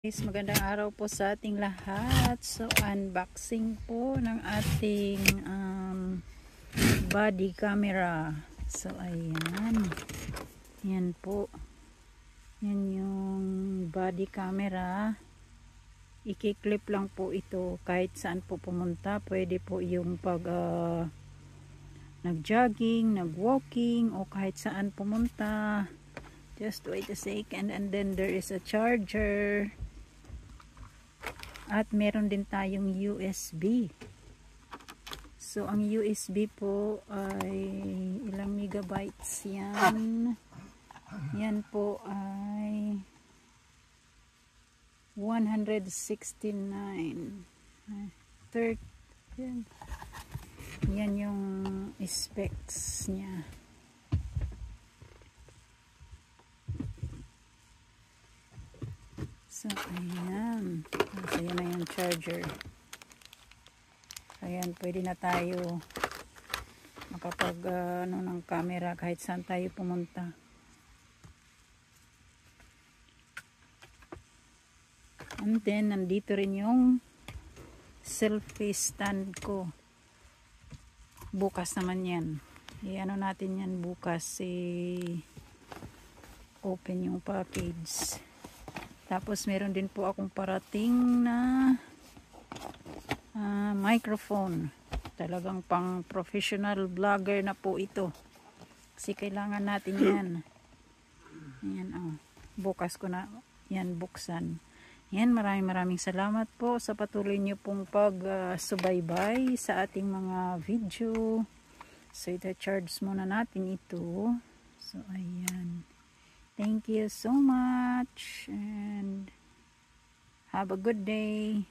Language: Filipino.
Guys, magandang araw po sa ating lahat. So, unboxing po ng ating body camera. So, ayan. Yan po. Yan yung body camera. Iki-clip lang po ito kahit saan po pumunta. Pwede po yung pag nag-jogging, nag-walking, o kahit saan pumunta. Just wait a second, and then there is a charger. At meron din tayong USB. So, ang USB po ay ilang megabytes yan. Yan po ay 169. Yan yung specs niya. So, ayan. So, yan na yung charger. Ayan, pwede na tayo makapag ng camera kahit saan tayo pumunta. And then, nandito rin yung selfie stand ko. Bukas naman yan. I-ano natin yan bukas. Open yung package. Tapos meron din po akong parating na microphone. Talagang pang professional vlogger na po ito. Kasi kailangan natin yan. Ayan, bukas ko na yan buksan. Yan, maraming salamat po sa patuloy niyo pong pag-subaybay sa ating mga video. So, ita-charge muna natin ito. So, ayan. Thank you so much and have a good day.